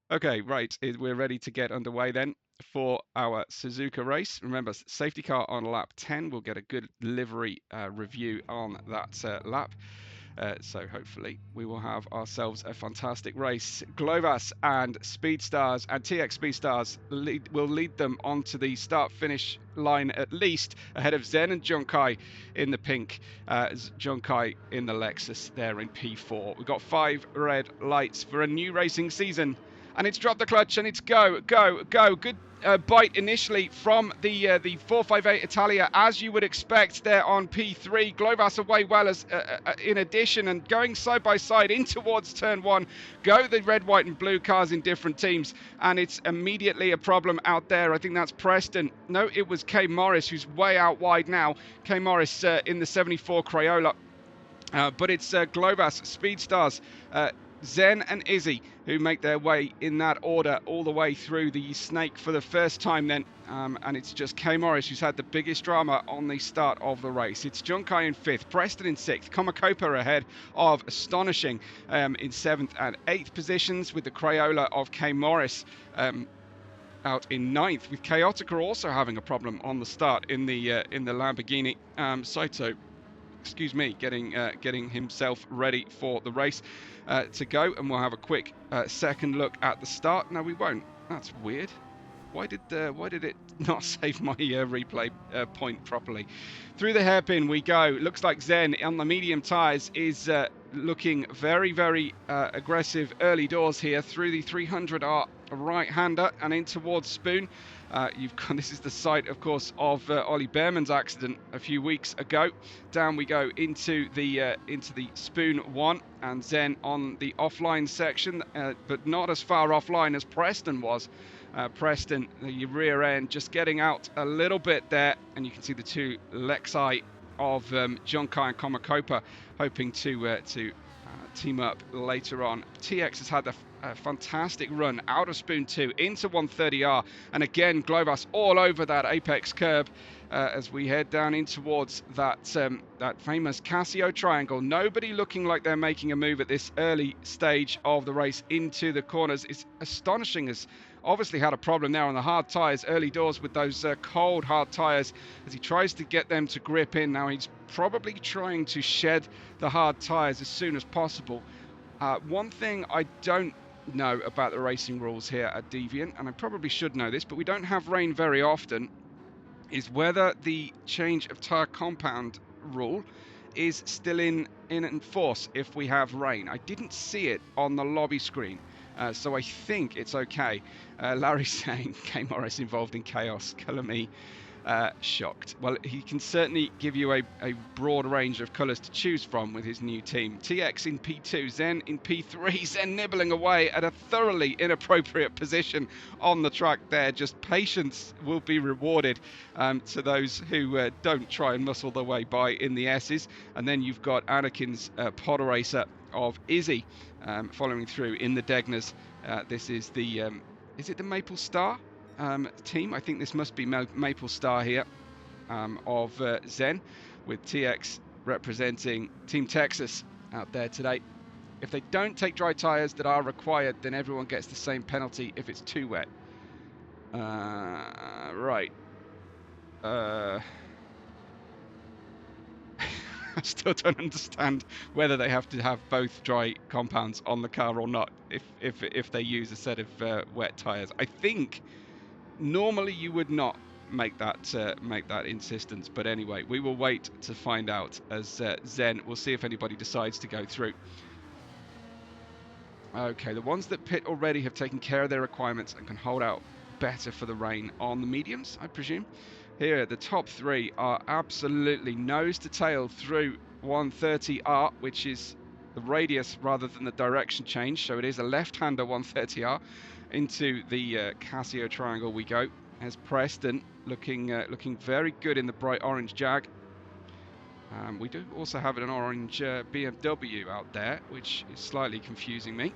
Okay, right. We're ready to get underway then for our Suzuka race. Remember, safety car on lap 10. We'll get a good livery review on that lap. So hopefully we will have ourselves a fantastic race. Glovas and Speedstars and TX Speedstars will lead them onto the start-finish line at least ahead of Zen and Junkai in the pink, Junkai in the Lexus there in P4. We've got 5 red lights for a new racing season. And it's dropped the clutch and it's go, go, go. Good bite initially from the 458 Italia, as you would expect there on P3. Glovas away well as in addition, and going side by side in towards turn 1. Go the red, white and blue cars in different teams, and it's immediately a problem out there. I think that's Preston. No, it was K Morris, who's way out wide now. K Morris in the 74 Crayola. But it's Glovas, Speedstars, Zen and Izzy who make their way in that order all the way through the snake for the first time then. And it's just K Morris who's had the biggest drama on the start of the race. It's Junkai in 5th, Preston in 6th, Komakopa ahead of Astonishing in 7th and 8th positions, with the Crayola of K Morris out in 9th, with Chaotica also having a problem on the start in the Lamborghini. Saito, excuse me, getting himself ready for the race to go, and we'll have a quick second look at the start. No, we won't. That's weird. Why did it not save my replay point properly? Through the hairpin we go. Looks like Zen on the medium tyres is looking very, very aggressive early doors here through the 300R right-hander and in towards Spoon. This is the site, of course, of Ollie Behrman's accident a few weeks ago. Down we go into the Spoon 1, and Zen on the offline section, but not as far offline as Preston was. Preston, the rear end just getting out a little bit there, and you can see the two Lexi of Junkai and Komakopa hoping to team up later on. TX has had a fantastic run out of Spoon 2 into 130R, and again Glovas all over that apex curb as we head down in towards that famous Casio triangle. Nobody looking like they're making a move at this early stage of the race into the corners. It's astonishing, as obviously had a problem there on the hard tyres early doors with those cold hard tyres as he tries to get them to grip in. Now he's probably trying to shed the hard tyres as soon as possible. One thing I don't know about the racing rules here at Deviant, and I probably should know this, but we don't have rain very often, is whether the change of tyre compound rule is still in force if we have rain. I didn't see it on the lobby screen, so I think it's okay. Larry's saying K Morris involved in chaos. Colour me shocked. Well, he can certainly give you a broad range of colours to choose from with his new team. TX in P2, Zen in P3, Zen nibbling away at a thoroughly inappropriate position on the track there. Just patience will be rewarded to those who don't try and muscle their way by in the S's. And then you've got Anakin's pod racer of Izzy following through in the Degners. This is the is it the Maple Star team? I think this must be Maple Star here of Zen, with TX representing Team Texas out there today. If they don't take dry tyres that are required, then everyone gets the same penalty if it's too wet. Right. I still don't understand whether they have to have both dry compounds on the car or not if they use a set of wet tyres. I think normally you would not make that insistence, but anyway, we will wait to find out as Zen. We'll see if anybody decides to go through. Okay, the ones that pit already have taken care of their requirements and can hold out better for the rain on the mediums, I presume. Here, the top three are absolutely nose to tail through 130R, which is the radius rather than the direction change, so it is a left-hander 130R. Into the Casio triangle we go, as Preston looking very good in the bright orange Jag. We do also have an orange BMW out there, which is slightly confusing me.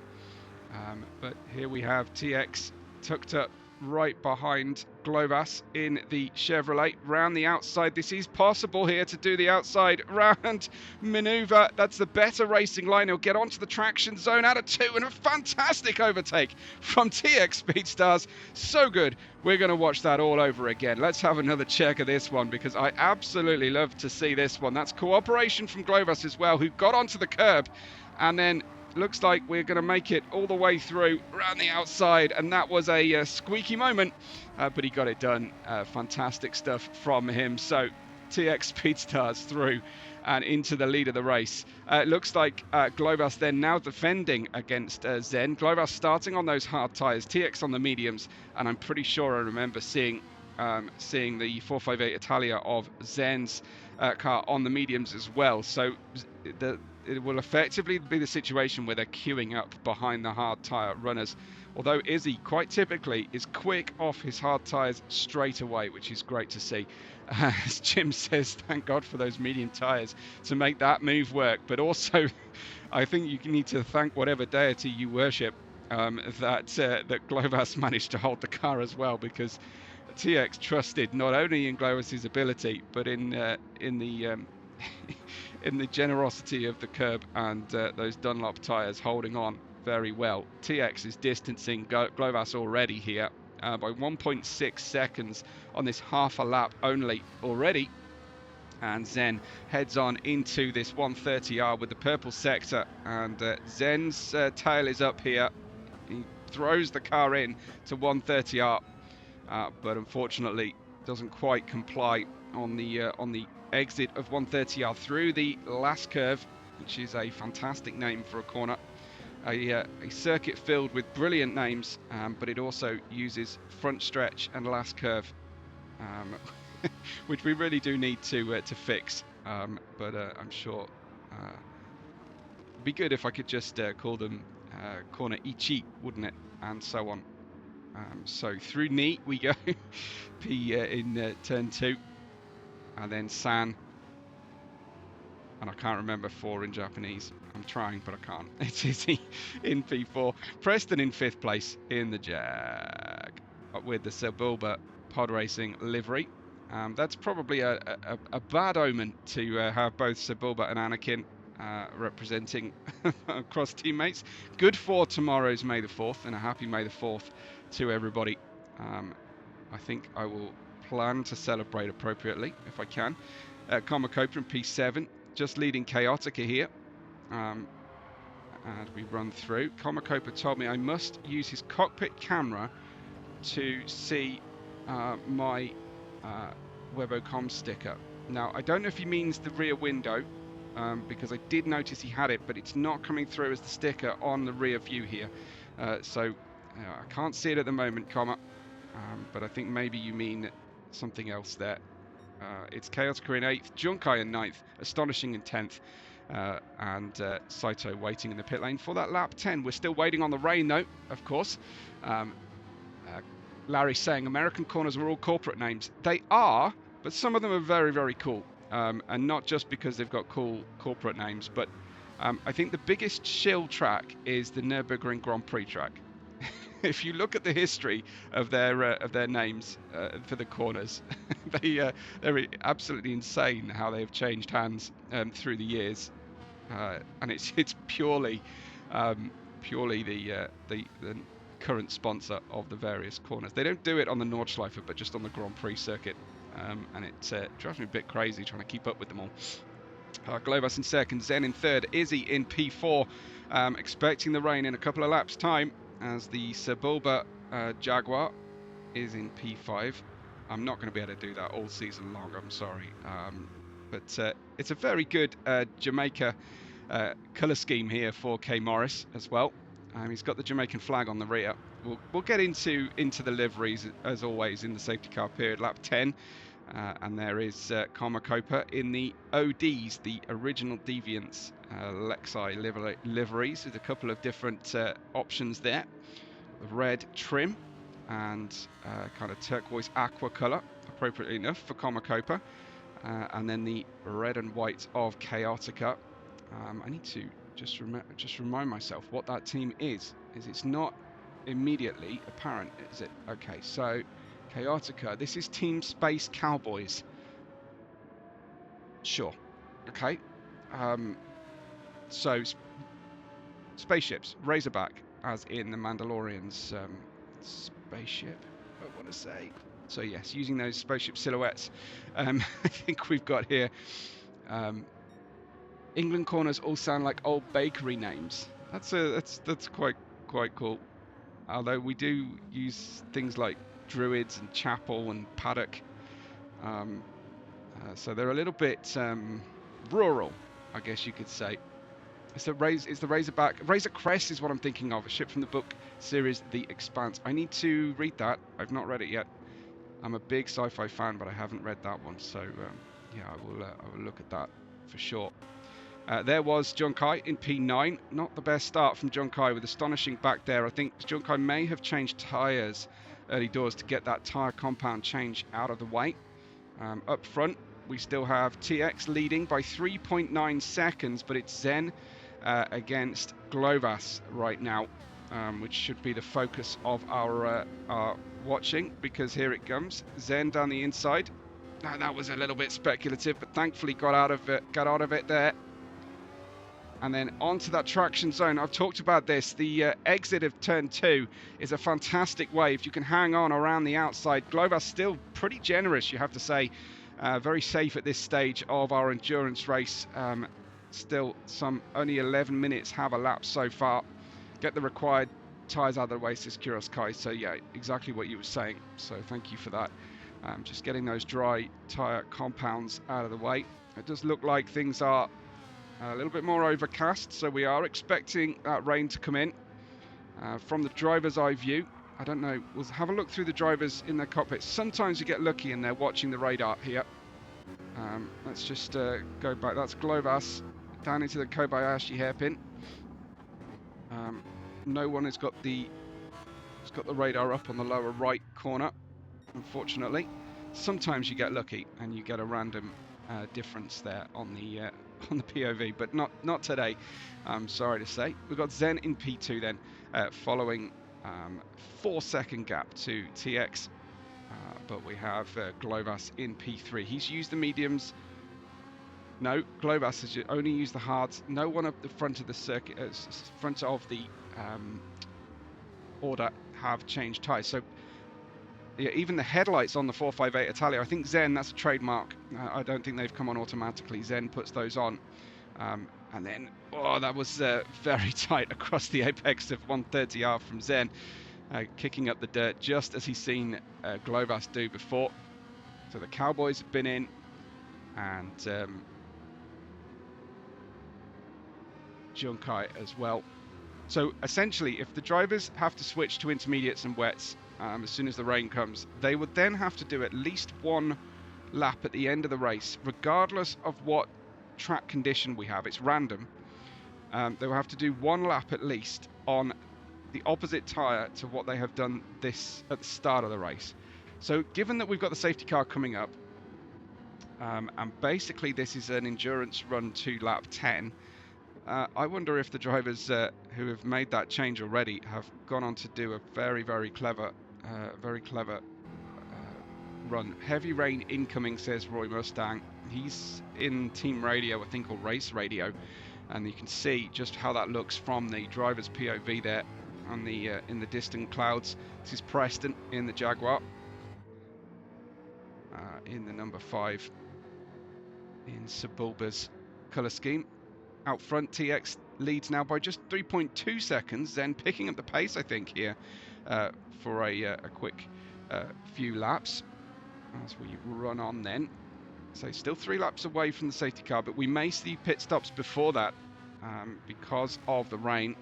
But here we have TX tucked up right behind Globas in the Chevrolet. Round the outside, this is possible here to do the outside round maneuver. That's the better racing line. He'll get onto the traction zone out of 2, and a fantastic overtake from TX Speedstars. So good. We're going to watch that all over again. Let's have another check of this one, because I absolutely love to see this one. That's cooperation from Globas as well, who got onto the curb, and then looks like we're going to make it all the way through around the outside, and that was a squeaky moment, but he got it done. Fantastic stuff from him. So TX Speedstars through and into the lead of the race. It looks like Globas then now defending against Zen. Globas starting on those hard tyres, TX on the mediums, and I'm pretty sure I remember seeing the 458 Italia of Zen's car on the mediums as well. So it will effectively be the situation where they're queuing up behind the hard tyre runners. Although Izzy quite typically is quick off his hard tyres straight away, which is great to see. As Jim says, thank God for those medium tyres to make that move work. But also, I think you need to thank whatever deity you worship that Globas managed to hold the car as well, because TX trusted not only in Globas's ability, but in the in the generosity of the curb and those Dunlop tyres holding on very well. TX is distancing Globas already here by 1.6 seconds on this half a lap only already. And Zen heads on into this 130R with the purple sector, and Zen's tail is up here. He throws the car in to 130R, but unfortunately doesn't quite comply on the exit of 130R through the last curve, which is a fantastic name for a corner. A circuit filled with brilliant names, but it also uses front stretch and last curve, which we really do need to fix. But I'm sure it'd be good if I could just call them corner Ichi, wouldn't it? And so on. So through Ni we go. P in turn 2, and then San, and I can't remember 4 in Japanese. I'm trying, but I can't. It's Izzy in P4. Preston in 5th place in the Jag with the Sebulba Pod Racing livery. That's probably a bad omen to have both Sebulba and Anakin representing across teammates. Good for tomorrow's May the 4th, and a happy May the 4th to everybody. I think I will plan to celebrate appropriately if I can. Komakopa in P7, just leading Chaotica here. And we run through. Komakopa told me I must use his cockpit camera to see my Webocom sticker. Now, I don't know if he means the rear window, because I did notice he had it, but it's not coming through as the sticker on the rear view here. So I can't see it at the moment, but I think maybe you mean something else there. It's Chaotica in 8th, Junkai in 9th, Astonishing in 10th, and Saito waiting in the pit lane for that lap 10. We're still waiting on the rain though, of course. Larry's saying American corners are all corporate names. They are, but some of them are very, very cool. And not just because they've got cool corporate names, but I think the biggest shill track is the Nürburgring Grand Prix track. If you look at the history of their names for the corners, they're absolutely insane how they have changed hands through the years, and it's purely the current sponsor of the various corners. They don't do it on the Nordschleife, but just on the Grand Prix circuit, and it drives me a bit crazy trying to keep up with them all. Globas in 2nd, Zen in 3rd, Izzy in P4, expecting the rain in a couple of laps' time, as the Sebulba Jaguar is in P5. I'm not going to be able to do that all season long, I'm sorry. But it's a very good Jamaica colour scheme here for K Morris as well. He's got the Jamaican flag on the rear. We'll get into the liveries as always in the safety car period, lap 10. And there is Komakopa in the ODs, the original Deviants Lexi liveries, with a couple of different options there. Red trim and kind of turquoise aqua colour, appropriately enough for Komakopa. And then the red and white of Chaotica. I need to just remind myself what that team is. It's not immediately apparent, is it? Okay, so Chaotica, this is Team Space Cowboys. Sure. Okay. So spaceships, Razorback, as in the Mandalorian's spaceship, I want to say. So yes, using those spaceship silhouettes, I think we've got here. England corners all sound like old bakery names. That's quite cool. Although we do use things like Druids and Chapel and Paddock, so they're a little bit rural, I guess you could say. It's the Razorback. Razor Crest is what I'm thinking of. A ship from the book series The Expanse. I need to read that. I've not read it yet. I'm a big sci-fi fan, but I haven't read that one. So yeah, I will look at that for sure. There was Junkai in P9. Not the best start from Junkai with astonishing back there. I think Junkai may have changed tyres early doors to get that tyre compound change out of the way. Up front, we still have TX leading by 3.9 seconds, but it's Zen against Glovas right now, which should be the focus of our watching, because here it comes. Zen down the inside. Now, that was a little bit speculative, but thankfully got out of it there. And then onto that traction zone. I've talked about this. The exit of turn 2 is a fantastic way if you can hang on around the outside. Glovas still pretty generous, you have to say. Very safe at this stage of our endurance race. Still only 11 minutes have elapsed so far. Get the required tyres out of the way, says Kuros Kai. So yeah, exactly what you were saying. So thank you for that. Just getting those dry tyre compounds out of the way. It does look like things are a little bit more overcast, so we are expecting that rain to come in. From the driver's eye view, I don't know, we'll have a look through the drivers in their cockpits. Sometimes you get lucky and they're watching the radar here. Let's just go back. That's Glovas down into the Kobayashi hairpin. No one has got the radar up on the lower right corner, unfortunately. Sometimes you get lucky and you get a random difference there on the POV, but not today. I'm sorry to say. We've got Zen in P2 then, following 4-second gap to TX, but we have Glovas in P3. He's used the mediums. No, Glovas has only used the hards. No one at the front of the circuit, front of the order, have changed tyres. So yeah, even the headlights on the 458 Italia, I think Zen, that's a trademark. I don't think they've come on automatically. Zen puts those on. And then, oh, that was very tight across the apex of 130R from Zen, kicking up the dirt just as he's seen Glovas do before. So the Cowboys have been in, and Junkai as well. So essentially, if the drivers have to switch to intermediates and wets as soon as the rain comes, they would then have to do at least one lap at the end of the race, regardless of what track condition we have. It's random. They will have to do one lap at least on the opposite tyre to what they have done this at the start of the race. So given that we've got the safety car coming up, and basically this is an endurance run to lap 10, I wonder if the drivers who have made that change already have gone on to do a very clever run. Heavy rain incoming, says Roy Mustang. He's in team radio, I think, or race radio, and you can see just how that looks from the driver's POV there on the in the distant clouds. This is Preston in the Jaguar, in the number 5 in Sebulba's colour scheme. Out front, TX leads now by just 3.2 seconds, then picking up the pace, I think, here for a quick few laps as we run on then. So still 3 laps away from the safety car, but we may see pit stops before that because of the rain.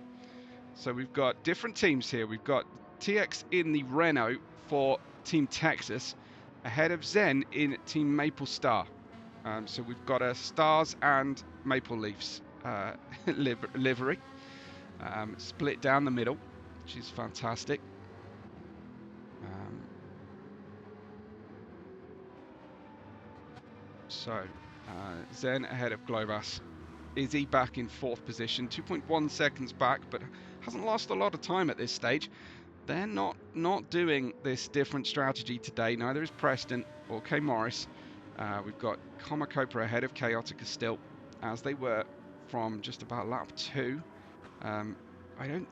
So we've got different teams here. We've got TX in the Renault for Team Texas, ahead of Zen in Team Maple Star. So we've got a Stars and Maple Leafs livery, split down the middle, which is fantastic. So Zen ahead of Glovas. Izzy back in 4th position, 2.1 seconds back, but hasn't lost a lot of time at this stage. they're not doing this different strategy today. Neither is Preston or K Morris. We've got Comacopa ahead of Chaotica still, as they were from just about lap 2. I don't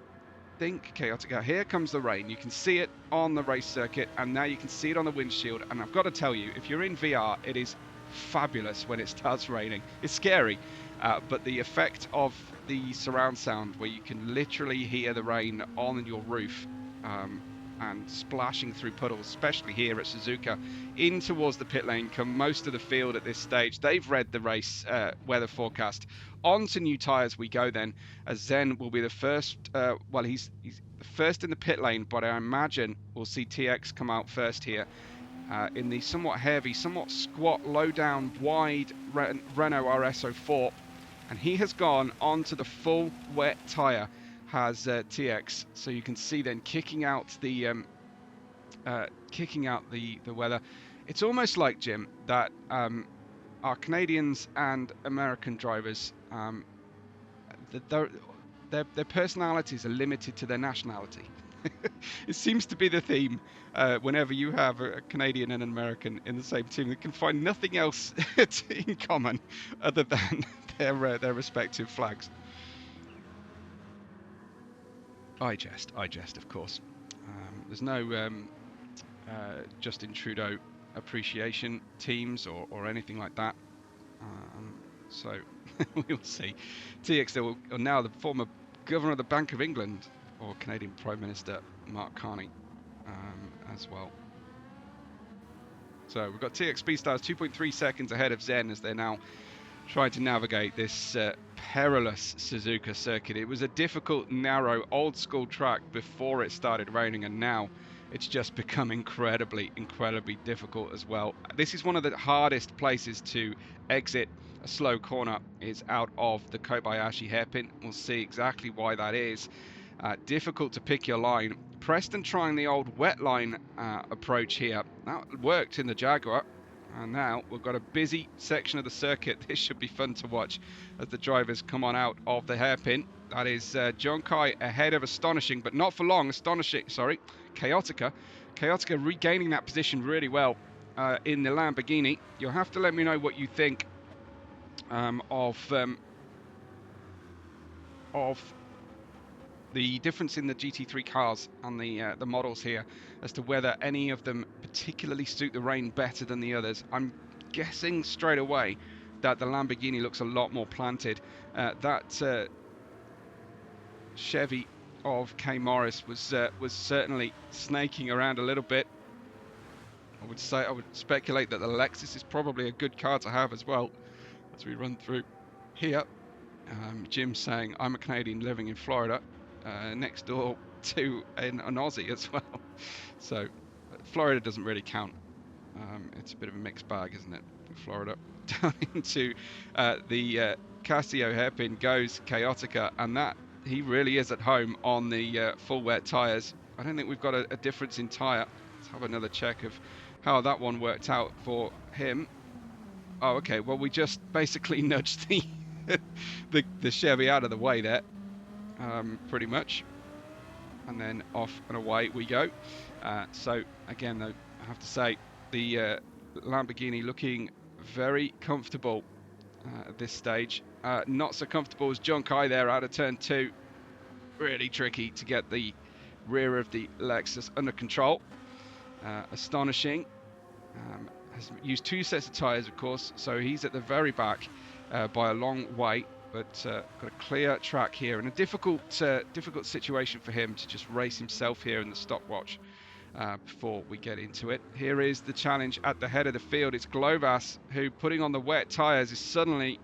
think Chaotica. Here comes the rain. You can see it on the race circuit, and now you can see it on the windshield. And I've got to tell you, if you're in VR, it is fabulous when it starts raining. It's scary, but the effect of the surround sound, where you can literally hear the rain on your roof and splashing through puddles, especially here at Suzuka, in towards the pit lane come most of the field at this stage. They've read the race weather forecast. On to new tyres we go then, as Zen will be the first, well, he's the first in the pit lane, but I imagine we'll see TX come out first here. In the somewhat heavy, somewhat squat, low down, wide Renault RS04, and he has gone onto the full wet tyre, has TX. So you can see then kicking out the weather. It's almost like, Jim, that our Canadians and American drivers, their personalities are limited to their nationality. It seems to be the theme whenever you have a Canadian and an American in the same team. They can find nothing else in common other than their respective flags. I jest, of course. There's no Justin Trudeau appreciation teams or anything like that. So we'll see. TX are now the former Governor of the Bank of England, or Canadian Prime Minister Mark Carney as well. So we've got TX Speedstars 2.3 seconds ahead of Zen as they're now trying to navigate this perilous Suzuka circuit. It was a difficult, narrow, old school track before it started raining, and now it's just become incredibly difficult as well. This is one of the hardest places to exit a slow corner, is out of the Kobayashi hairpin. We'll see exactly why that is. Difficult to pick your line. Preston trying the old wet line approach here. That worked in the Jaguar. And now we've got a busy section of the circuit. This should be fun to watch as the drivers come on out of the hairpin. That is John Kai ahead of Astonishing, but not for long. Chaotica. Chaotica regaining that position really well in the Lamborghini. You'll have to let me know what you think of the difference in the GT3 cars and the models here, as to whether any of them particularly suit the rain better than the others. I'm guessing straight away that the Lamborghini looks a lot more planted. That Chevy of K Morris was certainly snaking around a little bit. I would speculate that the Lexus is probably a good car to have as well, as we run through here. Jim saying, I'm a Canadian living in Florida, next door to an Aussie as well. So Florida doesn't really count. It's a bit of a mixed bag, isn't it? Florida. Down into the Casio hairpin goes Chaotica, and that he really is at home on the full wet tyres. I don't think we've got a difference in tyre. Let's have another check of how that one worked out for him. Oh, okay. Well, we just basically nudged the the Chevy out of the way there, pretty much, and then off and away we go. So again, though, I have to say the Lamborghini looking very comfortable at this stage. Not so comfortable as John Kai there out of turn 2. Really tricky to get the rear of the Lexus under control. Astonishing. Has used 2 sets of tyres, of course, so he's at the very back by a long way, but got a clear track here, and a difficult situation for him to just race himself here in the stopwatch before we get into it. Here is the challenge at the head of the field. It's Glovas, who, putting on the wet tyres, is suddenly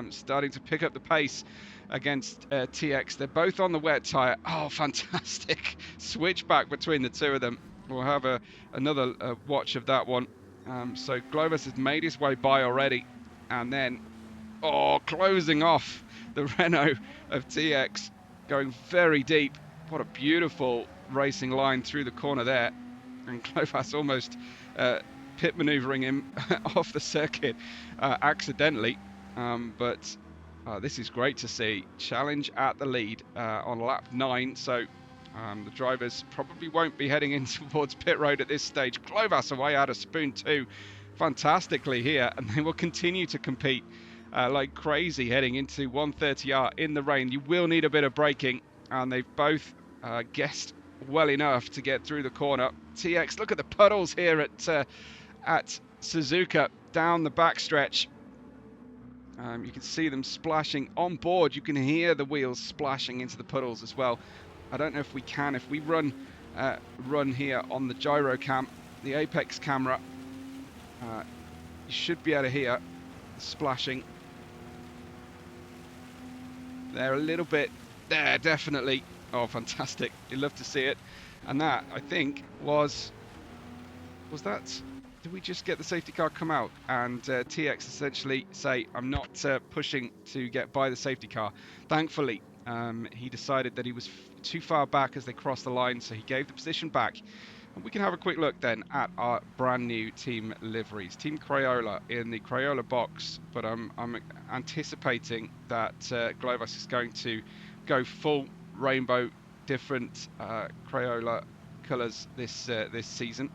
starting to pick up the pace against TX. They're both on the wet tyre. Oh, fantastic switch back between the two of them. We'll have another watch of that one. So Glovas has made his way by already, and then closing off the Renault of TX, going very deep. What a beautiful racing line through the corner there, and Glovas almost pit maneuvering him off the circuit accidentally, but this is great to see. Challenge at the lead on lap 9, so The drivers probably won't be heading in towards pit road at this stage. Glovas away out of Spoon 2 fantastically here, and they will continue to compete like crazy heading into 130R in the rain. You will need a bit of braking, and they've both guessed well enough to get through the corner. TX, look at the puddles here at Suzuka down the backstretch. You can see them splashing on board. You can hear the wheels splashing into the puddles as well. I don't know if we can. If we run here on the gyro cam, the apex camera, you should be able to hear the splashing. There a little bit. There, definitely. Oh, fantastic. You'd love to see it. And that, I think, was that... Did we just get the safety car come out and TX essentially say, I'm not pushing to get by the safety car? Thankfully, he decided that he was too far back as they crossed the line, so he gave the position back. And we can have a quick look then at our brand new team liveries. Team Crayola in the Crayola box, but I'm anticipating that Glovas is going to go full rainbow, different Crayola colours this season.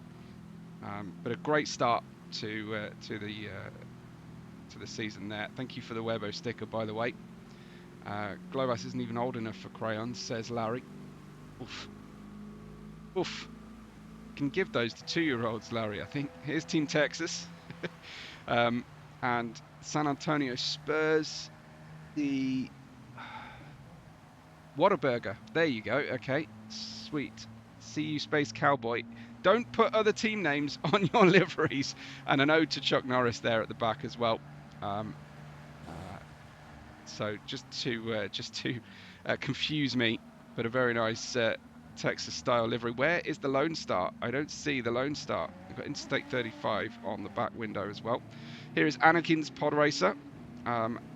But a great start to the season there. Thank you for the Webo sticker, by the way. Glovas isn't even old enough for crayons, says Larry. Oof. Oof. Can give those to 2-year-olds, Larry, I think. Here's Team Texas. And San Antonio Spurs. The Whataburger. There you go. Okay. Sweet. CU Space Cowboy. Don't put other team names on your liveries. And an ode to Chuck Norris there at the back as well. So just to confuse me, but a very nice Texas style livery. Where is the Lone Star? I don't see the Lone Star. We've got Interstate 35 on the back window as well. Here is Anakin's Pod Racer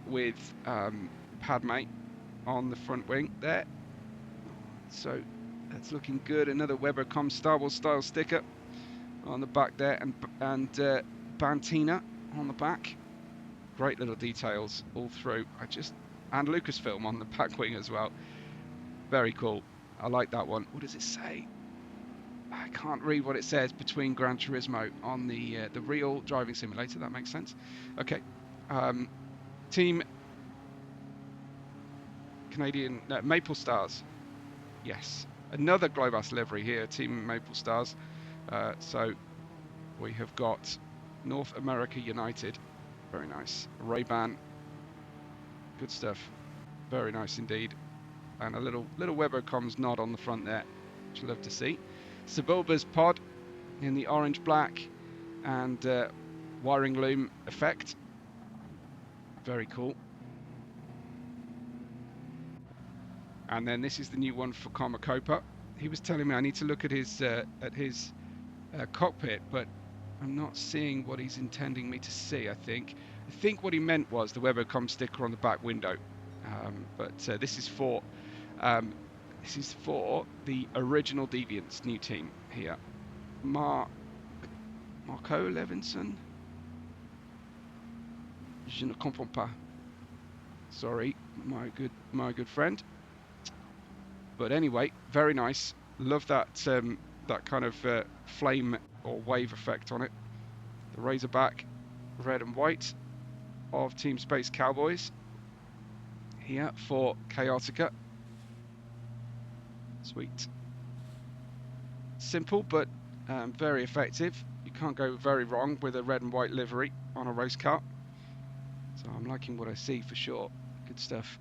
with Padme on the front wing there. So that's looking good. Another Weber.com Star Wars style sticker on the back there, and Bantina on the back. Great little details all through. And Lucasfilm on the back wing as well. Very cool. I like that one. What does it say? I can't read what it says between Gran Turismo on the real driving simulator. That makes sense. Okay. Team Canadian Maple Stars. Yes. Another Globus livery here. Team Maple Stars. So we have got North America United. Very nice. Ray-Ban. Good stuff. Very nice indeed. And a little Webocoms nod on the front there, which I love to see. Sebulba's pod in the orange black and wiring loom effect. Very cool. And then this is the new one for Komakopa. He was telling me I need to look at his cockpit, but I'm not seeing what he's intending me to see. I think what he meant was the Webocom sticker on the back window. But this is for the original Deviants new team here. Marco Levinson. Je ne comprends pas. Sorry, my good friend. But anyway, very nice. Love that that kind of flame or wave effect on it. The Razorback, red and white of Team Space Cowboys here for Chaotica. Sweet. Simple, but very effective. You can't go very wrong with a red and white livery on a race car. So I'm liking what I see for sure. Good stuff.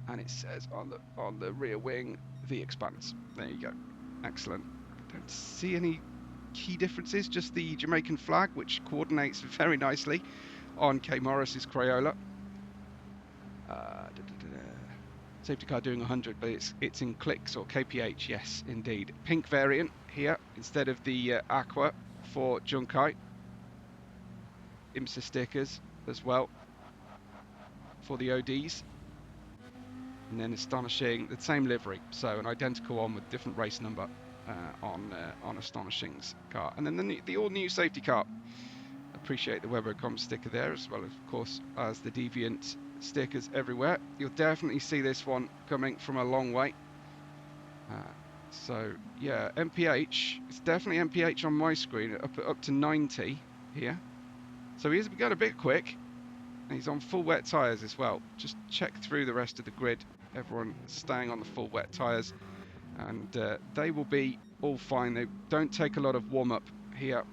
And it says on the rear wing, The Expanse. There you go. Excellent. Don't see any key differences, just the Jamaican flag, which coordinates very nicely on K Morris's Crayola. Safety car doing 100, but it's in clicks or kph. Yes, indeed. Pink variant here instead of the aqua for Junkai. IMSA stickers as well for the ODs. And then Astonishing, the same livery, so an identical one with different race number on Astonishing's car. And then the all-new safety car. Appreciate the Webocom sticker there, as well, of course, as the Deviant stickers everywhere. You'll definitely see this one coming from a long way. So yeah, MPH, it's definitely MPH on my screen, up to 90 here. So he's got a bit quick, and he's on full wet tyres as well. Just check through the rest of the grid, everyone staying on the full wet tyres, and they will be all fine. They don't take a lot of warm up here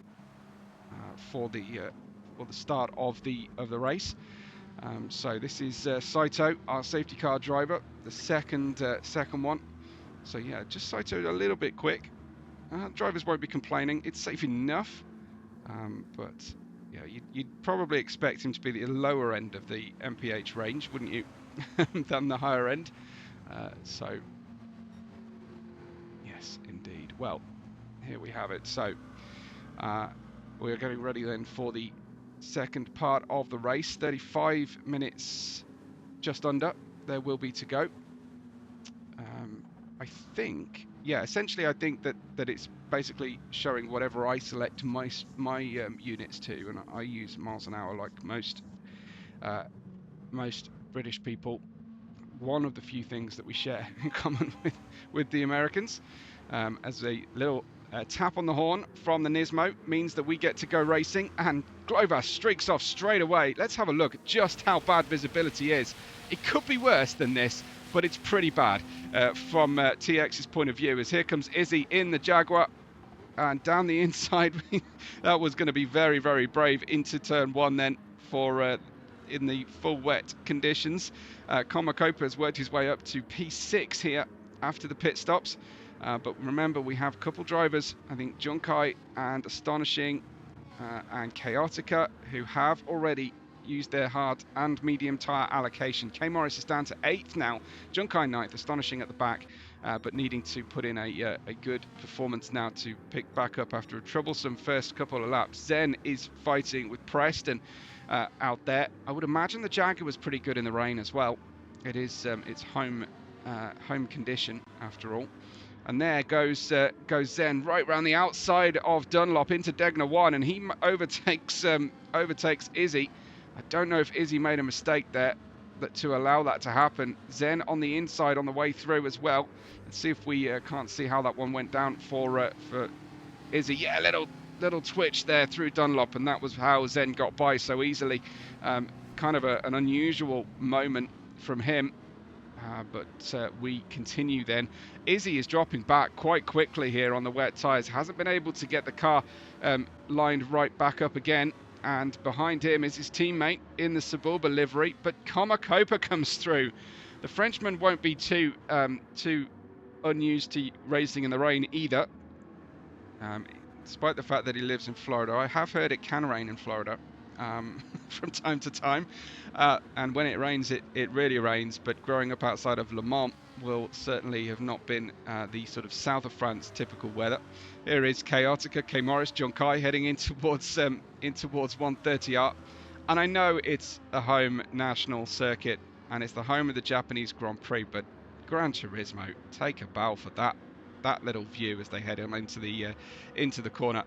for the start of the race. So this is Saito, our safety car driver, the second one. So yeah, just Saito a little bit quick. Drivers won't be complaining. It's safe enough, but yeah, you'd probably expect him to be the lower end of the MPH range, wouldn't you, than the higher end? So yes, indeed. Well, here we have it. So we are getting ready then for the second part of the race. 35 minutes, just under, there will be to go. I think, yeah, essentially I think that it's basically showing whatever I select my units to, and I use miles an hour like most British people. One of the few things that we share in common with the Americans, as a little tap on the horn from the Nismo means that we get to go racing, and Glover streaks off straight away. Let's have a look at just how bad visibility is. It could be worse than this, but it's pretty bad from TX's point of view, as here comes Izzy in the Jaguar, and down the inside. That was going to be very, very brave into turn one then for in the full wet conditions. Komakopa has worked his way up to P6 here after the pit stops. But remember, we have a couple drivers, I think Junkai and Astonishing and Chaotica, who have already used their hard and medium tyre allocation. K Morris is down to 8th now, Junkai 9th, Astonishing at the back, but needing to put in a good performance now to pick back up after a troublesome first couple of laps. Zen is fighting with Preston out there. I would imagine the Jaguar was pretty good in the rain as well. It is it's home condition after all. And there goes Zen right round the outside of Dunlop into Degner 1, and he overtakes Izzy. I don't know if Izzy made a mistake there to allow that to happen. Zen on the inside on the way through as well. Let's see if we can't see how that one went down for Izzy. Yeah, little twitch there through Dunlop, and that was how Zen got by so easily. Kind of an unusual moment from him. But we continue then. Izzy is dropping back quite quickly here on the wet tyres. Hasn't been able to get the car lined right back up again. And behind him is his teammate in the Suburba livery. But Komakopa comes through. The Frenchman won't be too unused to racing in the rain either. Despite the fact that he lives in Florida. I have heard it can rain in Florida. From time to time, and when it rains, it really rains. But growing up outside of Le Mans will certainly have not been the sort of south of France typical weather. Here is Chaotica, K Morris, Junkai heading in towards 130R, and I know it's a home national circuit and it's the home of the Japanese Grand Prix, but Gran Turismo, take a bow for that little view as they head on into the corner.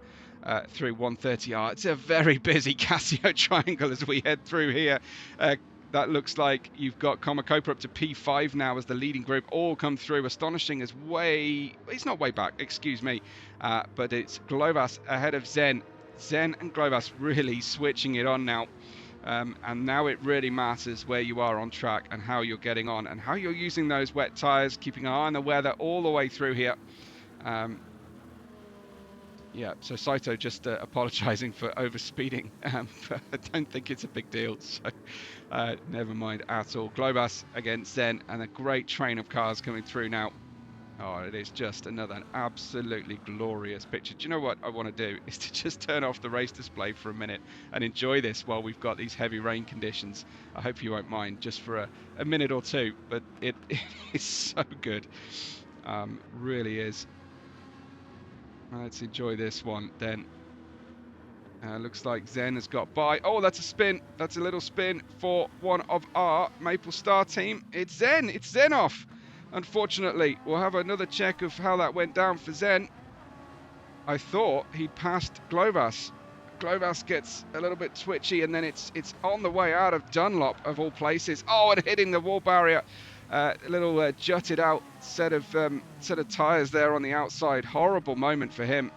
Through 130R. It's a very busy Casio triangle as we head through here. That looks like you've got Komakopa up to P5 now as the leading group all come through. Astonishing is it's not way back, excuse me, but it's Glovas ahead of Zen. Zen and Glovas really switching it on now. And now it really matters where you are on track and how you're getting on and how you're using those wet tyres, keeping an eye on the weather all the way through here. Yeah, so Saito just apologising for overspeeding, but I don't think it's a big deal, so never mind at all. Globas against Zen, and a great train of cars coming through now. Oh, it is just another absolutely glorious picture. Do you know what I want to do is to just turn off the race display for a minute and enjoy this while we've got these heavy rain conditions. I hope you won't mind just for a minute or two, but it is so good, really is. Let's enjoy this one then. Looks like Zen has got by. Oh, that's a spin. That's a little spin for one of our Maple Star team. It's Zen. It's Zen off. Unfortunately, we'll have another check of how that went down for Zen. I thought he'd passed Glovas. Glovas gets a little bit twitchy, and then it's on the way out of Dunlop, of all places. Oh, and hitting the wall barrier. A little jutted out set of tyres there on the outside. Horrible moment for him.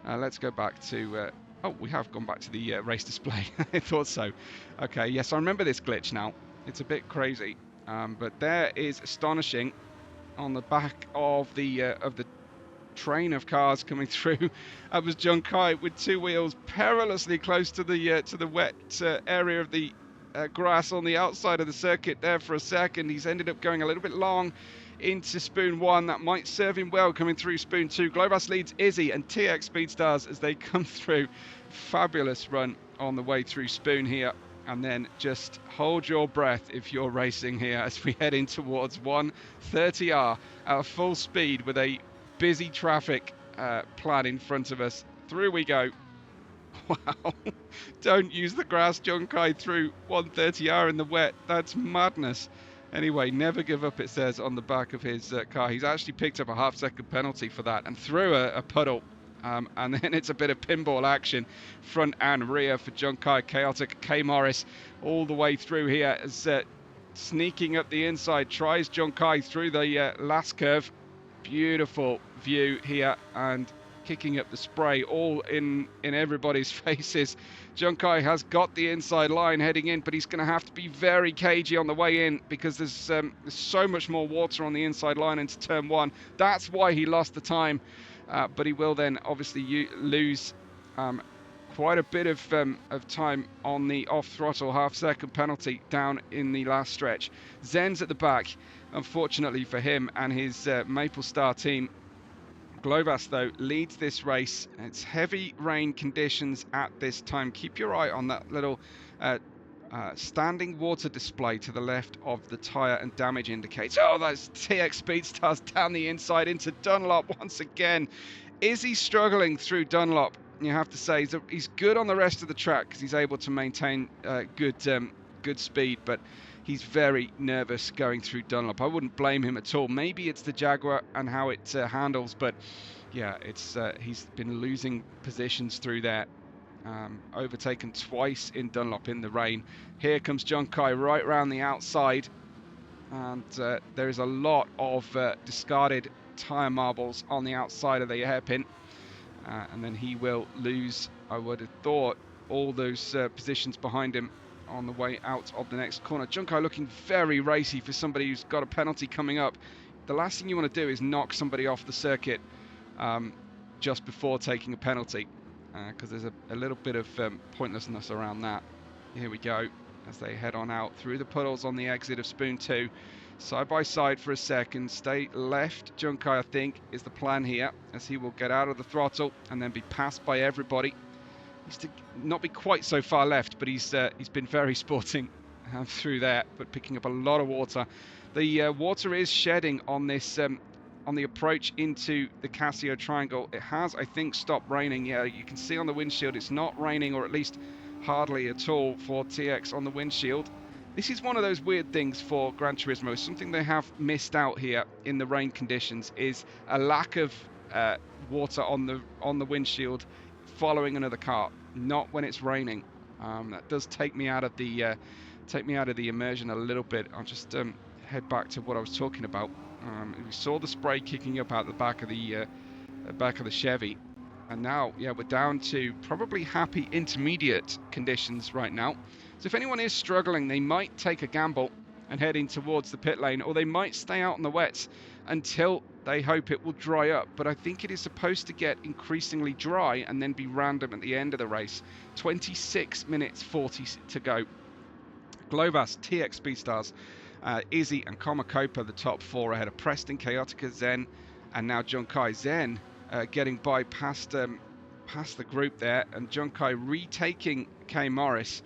Let's go back to... oh, we have gone back to the race display. I thought so. Okay, yes, I remember this glitch now. It's a bit crazy. But there is astonishing on the back of the train of cars coming through. That was John Kai with two wheels perilously close to the wet area of the grass on the outside of the circuit there for a second. He's ended up going a little bit long into Spoon 1. That might serve him well coming through Spoon 2. Globus leads Izzy and TX Speedstars as they come through. Fabulous run on the way through Spoon here. And then just hold your breath if you're racing here as we head in towards 130R at full speed with a busy traffic plan in front of us. Through we go. Wow. Don't use the grass, John Kai, through 130R in the wet. That's madness. Anyway, never give up, it says on the back of his car. He's actually picked up a half-second penalty for that and through a puddle. And then it's a bit of pinball action, front and rear for John Kai. Chaotic K Morris all the way through here as sneaking up the inside, tries John Kai through the last curve. Beautiful view here and kicking up the spray all in everybody's faces. John Kai has got the inside line heading in, but he's going to have to be very cagey on the way in because there's so much more water on the inside line into turn 1. That's why he lost the time, but he will then obviously lose quite a bit of time on the off-throttle half-second penalty down in the last stretch. Zen's at the back, unfortunately for him and his Maple Star team. Globus, though, leads this race. It's heavy rain conditions at this time. Keep your eye on that little standing water display to the left of the tyre and damage indicator. Oh, that's TX Speedstars down the inside into Dunlop once again. Is he struggling through Dunlop? You have to say he's good on the rest of the track because he's able to maintain good speed, but he's very nervous going through Dunlop. I wouldn't blame him at all. Maybe it's the Jaguar and how it handles, but yeah, it's he's been losing positions through there. Overtaken twice in Dunlop in the rain. Here comes John Kai right round the outside, and there is a lot of discarded tyre marbles on the outside of the hairpin, and then he will lose, I would have thought, all those positions behind him on the way out of the next corner. John Kai looking very racy for somebody who's got a penalty coming up. The last thing you want to do is knock somebody off the circuit just before taking a penalty, because there's a little bit of pointlessness around that. Here we go as they head on out through the puddles on the exit of Spoon 2. Side by side for a second. Stay left, John Kai, I think, is the plan here, as he will get out of the throttle and then be passed by everybody. He's to not be quite so far left, but he's been very sporting through there, but picking up a lot of water. The water is shedding on this on the approach into the Casio Triangle. It has, I think, stopped raining. Yeah, you can see on the windshield it's not raining, or at least hardly at all for TX on the windshield. This is one of those weird things for Gran Turismo. Something they have missed out here in the rain conditions is a lack of water on the windshield following another car. Not when it's raining. That does take me out of the immersion a little bit. I'll just head back to what I was talking about. We saw the spray kicking up out the back of the Chevy, and now we're down to probably happy intermediate conditions right now. So if anyone is struggling, they might take a gamble and head in towards the pit lane, or they might stay out on the wets until they hope it will dry up. But I think it is supposed to get increasingly dry and then be random at the end of the race. 26 minutes 40 to go. Globus, TX Speedstars, Izzy and Komakopa, the top 4 ahead of Preston, Chaotica, Zen, and now John Kai. Zen getting by past the group there, and John Kai retaking K Morris.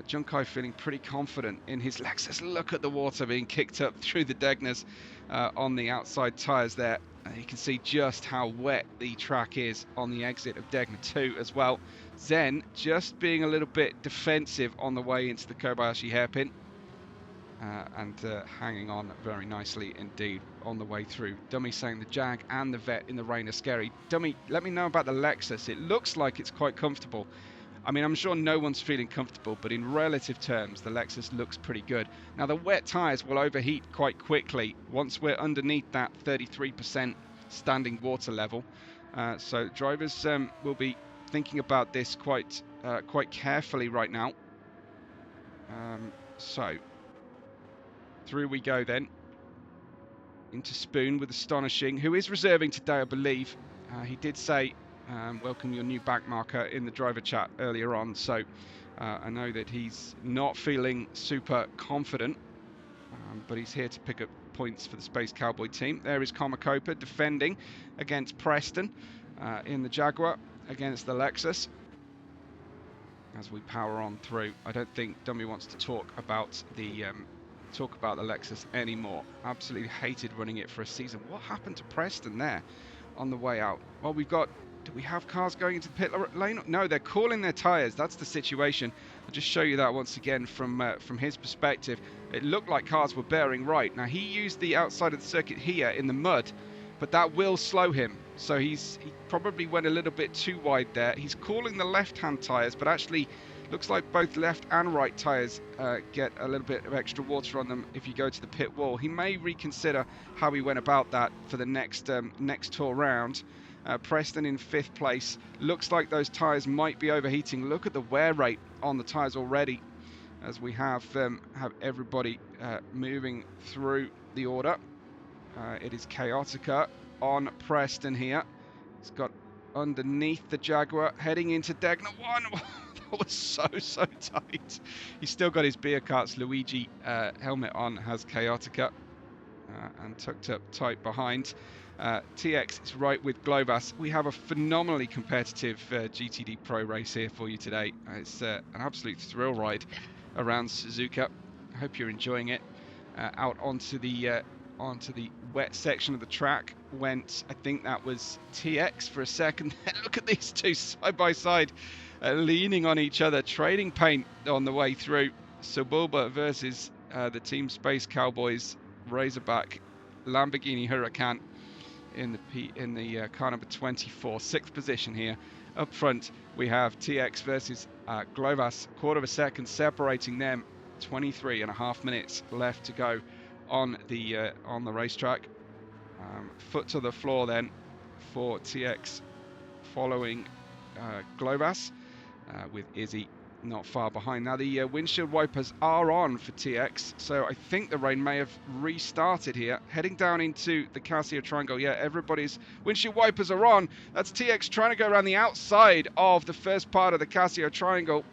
John Kai feeling pretty confident in his Lexus. Look at the water being kicked up through the Degners on the outside tyres there. You can see just how wet the track is on the exit of Degner 2 as well. Zen just being a little bit defensive on the way into the Kobayashi hairpin, and hanging on very nicely indeed on the way through. Dummy saying the Jag and the Vet in the rain are scary. Dummy, let me know about the Lexus. It looks like it's quite comfortable. I mean, I'm sure no one's feeling comfortable, but in relative terms, the Lexus looks pretty good. Now, the wet tyres will overheat quite quickly once we're underneath that 33% standing water level. So drivers will be thinking about this quite carefully right now. So through we go then into Spoon with Astonishing, who is reserving today, I believe. He did say welcome your new back marker in the driver chat earlier on, so I know that he's not feeling super confident, but he's here to pick up points for the Space Cowboy team. There is Komakopa defending against Preston in the Jaguar against the Lexus. As we power on through, I don't think Dummy wants to talk about the Lexus anymore. Absolutely hated running it for a season. What happened to Preston there on the way out? Well, do we have cars going into the pit lane? No, they're cooling their tyres. That's the situation. I'll just show you that once again from his perspective. It looked like cars were bearing right. Now, he used the outside of the circuit here in the mud, but that will slow him. So he probably went a little bit too wide there. He's cooling the left-hand tyres, but actually looks like both left and right tyres get a little bit of extra water on them if you go to the pit wall. He may reconsider how he went about that for the next tour round. Preston in 5th place. Looks like those tyres might be overheating. Look at the wear rate on the tyres already, as we have everybody moving through the order. It is Chaotica on Preston here. He's got underneath the Jaguar, heading into Degner 1. That was so tight. He's still got his Beer Carts Luigi helmet on, has Chaotica, and tucked up tight behind. TX is right with Globas. We have a phenomenally competitive GTDPRO race here for you today. It's an absolute thrill ride around Suzuka. I hope you're enjoying it. Out onto the wet section of the track went, I think that was TX for a second. Look at these two side by side, leaning on each other, trading paint on the way through. Suburba versus the Team Space Cowboys Razorback Lamborghini Huracan in the car number 24, 6th position here. Up front we have TX versus Globas, quarter of a second separating them. 23.5 minutes left to go on the racetrack. Foot to the floor then for TX, following Globas, with Izzy not far behind. Now the windshield wipers are on for TX, so I think the rain may have restarted here. Heading down into the Casio Triangle. Yeah, everybody's windshield wipers are on. That's TX trying to go around the outside of the first part of the Casio Triangle.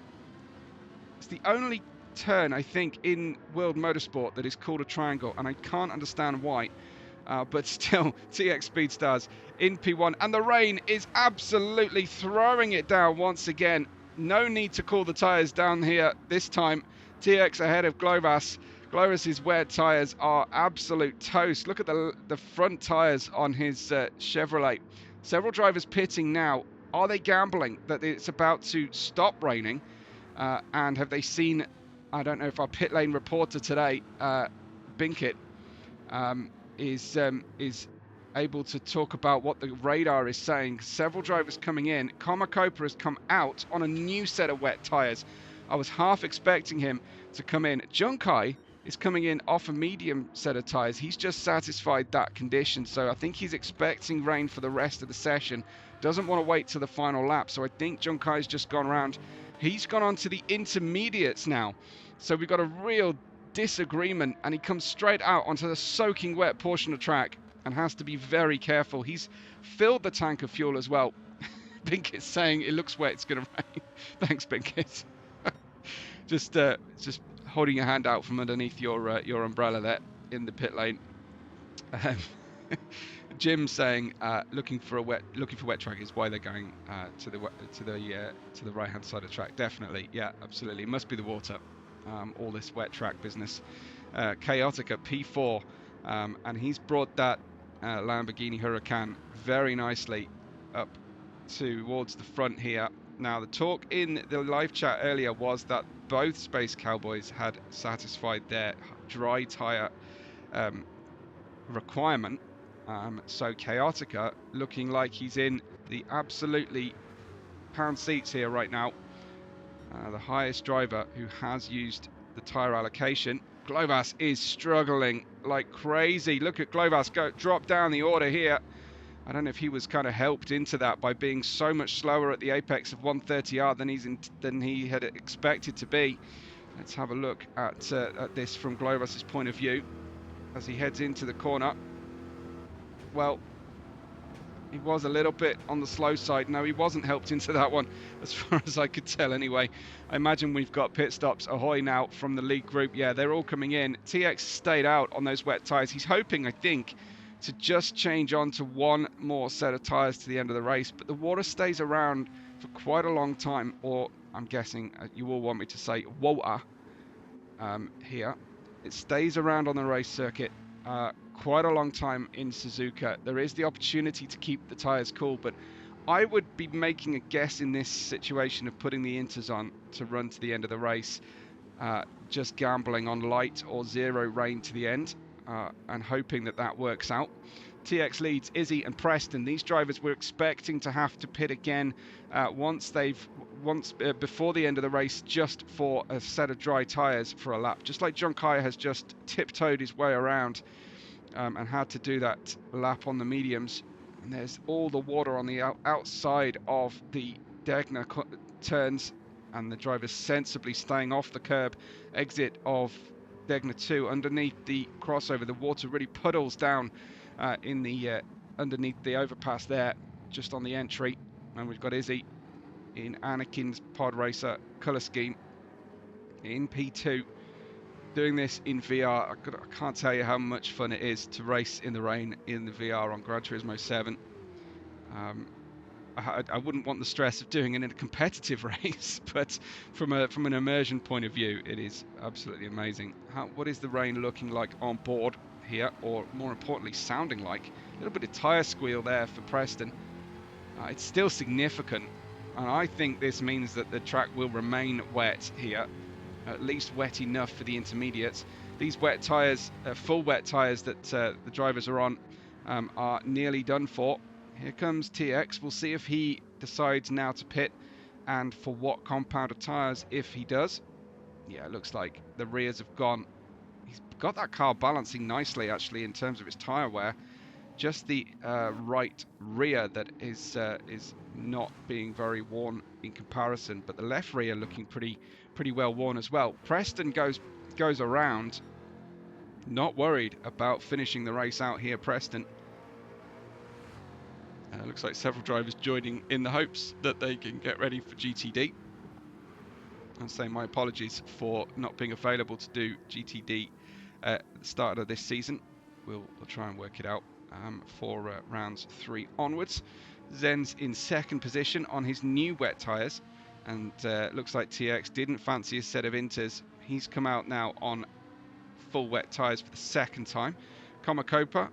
It's the only turn, I think, in World Motorsport that is called a triangle, and I can't understand why. But still, TX Speedstars in P1, and the rain is absolutely throwing it down once again. No need to cool the tyres down here this time. TX ahead of Globas. Globas's wet tyres are absolute toast. Look at the front tyres on his Chevrolet. Several drivers pitting now. Are they gambling that it's about to stop raining? And have they seen, I don't know if our pit lane reporter today, Binkit, is able to talk about what the radar is saying. Several drivers coming in. Komakopa has come out on a new set of wet tyres. I was half expecting him to come in. Junkai is coming in off a medium set of tyres. He's just satisfied that condition, so I think he's expecting rain for the rest of the session. Doesn't want to wait till the final lap, so I think Junkai's just gone around. He's gone on to the intermediates now, so we've got a real disagreement, and he comes straight out onto the soaking wet portion of track and has to be very careful. He's filled the tank of fuel as well. Binkit's saying it looks wet, it's going to rain. Thanks, Binkit. just holding your hand out from underneath your umbrella there in the pit lane. Jim saying looking for wet track is why they're going to the right hand side of the track. Definitely, yeah, absolutely. It must be the water. All this wet track business. Chaotica P4, and he's brought that Lamborghini Huracan very nicely up towards the front here. Now, the talk in the live chat earlier was that both Space Cowboys had satisfied their dry tyre requirement. So looking like he's in the absolutely pound seats here right now. the highest driver who has used the tyre allocation. Glovas is struggling like crazy. Look at Glovas drop down the order here. I don't know if he was kind of helped into that by being so much slower at the apex of 130R than he had expected to be. Let's have a look at this from Glovas' point of view as he heads into the corner. Well, he was a little bit on the slow side. No, he wasn't helped into that one, as far as I could tell anyway. I imagine we've got pit stops ahoy now from the lead group. Yeah, they're all coming in. TX stayed out on those wet tyres. He's hoping, I think, to just change on to one more set of tyres to the end of the race. But the water stays around for quite a long time, or I'm guessing you all want me to say water here. It stays around on the race circuit quite a long time in Suzuka. There is the opportunity to keep the tyres cool, but I would be making a guess in this situation of putting the inters on to run to the end of the race, just gambling on light or zero rain to the end, and hoping that that works out. TX leads Izzy and Preston. These drivers were expecting to have to pit again before the end of the race, just for a set of dry tyres for a lap. Just like John Kaya has just tiptoed his way around and had to do that lap on the mediums. And there's all the water on the outside of the Degner turns, and the driver's sensibly staying off the curb exit of Degner 2 underneath the crossover. The water really puddles down in the underneath the overpass there, just on the entry. And we've got Izzy in Anakin's pod racer colour scheme in P2, doing this in VR. I can't tell you how much fun it is to race in the rain in the VR on Gran Turismo 7. I wouldn't want the stress of doing it in a competitive race, but from an immersion point of view, it is absolutely amazing. What is the rain looking like on board here, or more importantly, sounding like? A little bit of tyre squeal there for Preston. It's still significant, and I think this means that the track will remain wet here, at least wet enough for the intermediates. These wet tyres, full wet tyres that the drivers are on, are nearly done for. Here comes TX. We'll see if he decides now to pit, and for what compound of tyres, if he does. Yeah, it looks like the rears have gone. He's got that car balancing nicely, actually, in terms of its tyre wear. Just the right rear that is not being very worn in comparison, but the left rear looking pretty well worn as well. Preston goes around, not worried about finishing the race out here. Preston. Looks like several drivers joining in the hopes that they can get ready for GTD. I'll say my apologies for not being available to do GTD at the start of this season. We'll try and work it out for rounds 3 onwards. Zen's in second position on his new wet tyres, and looks like TX didn't fancy a set of inters. He's come out now on full wet tyres for the second time. Komakopa,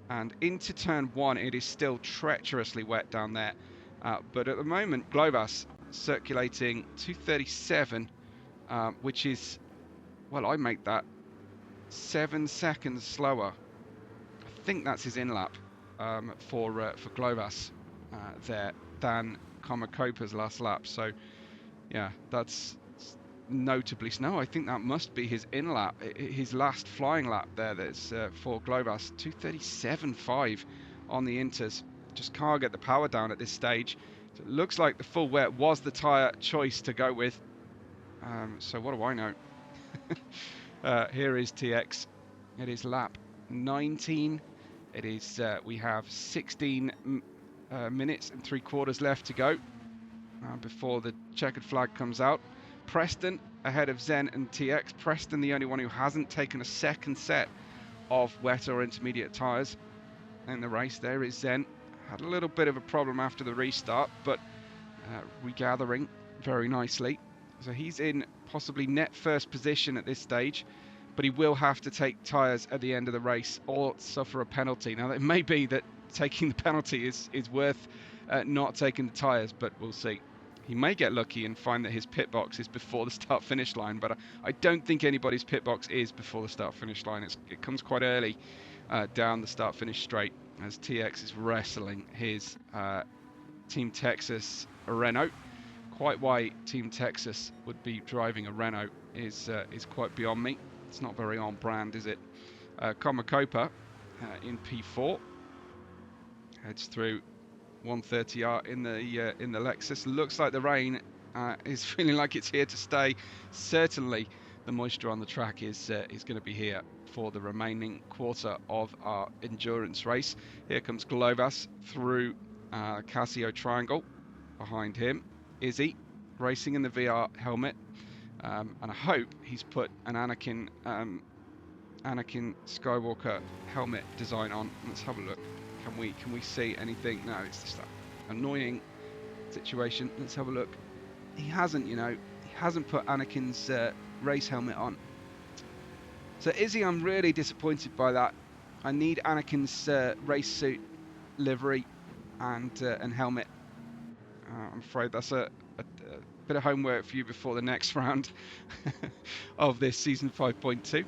and into turn 1 it is still treacherously wet down there, but at the moment Glovas circulating 237, which is, well, I make that 7 seconds slower. I think that's his in-lap for Glovas there than Komakopa's last lap. So yeah, that's notably snow. I think that must be his in-lap, his last flying lap there. That's for Glovas. 237.5 on the inters. Just can't get the power down at this stage. So it looks like the full wet was the tyre choice to go with. So what do I know? Here is TX. It is lap 19. It is we have 16 minutes and 3/4 left to go before the checkered flag comes out. Preston ahead of Zen and TX. Preston the only one who hasn't taken a second set of wet or intermediate tyres in the race. There is Zen. Had a little bit of a problem after the restart, but regathering very nicely. So he's in possibly net first position at this stage, but he will have to take tyres at the end of the race or suffer a penalty. Now, it may be that taking the penalty is worth not taking the tyres, but we'll see. He may get lucky and find that his pit box is before the start-finish line, but I don't think anybody's pit box is before the start-finish line. It comes quite early down the start-finish straight as TX is wrestling his Team Texas Renault Quite why Team Texas would be driving a Renault is quite beyond me. It's not very on brand, is it? Komakopa in P4 heads through 130R in the Lexus. Looks like the rain is feeling like it's here to stay. Certainly, the moisture on the track is going to be here for the remaining quarter of our endurance race. Here comes Glovas through Casio Triangle. Behind him, Izzy racing in the VR helmet, and I hope he's put an Anakin Skywalker helmet design on. Let's have a look. Can we see anything? No, it's just that annoying situation. Let's have a look. He hasn't, you know, he hasn't put Anakin's race helmet on. So Izzy, I'm really disappointed by that. I need Anakin's race suit livery and helmet. I'm afraid that's a bit of homework for you before the next round of this season 5.2.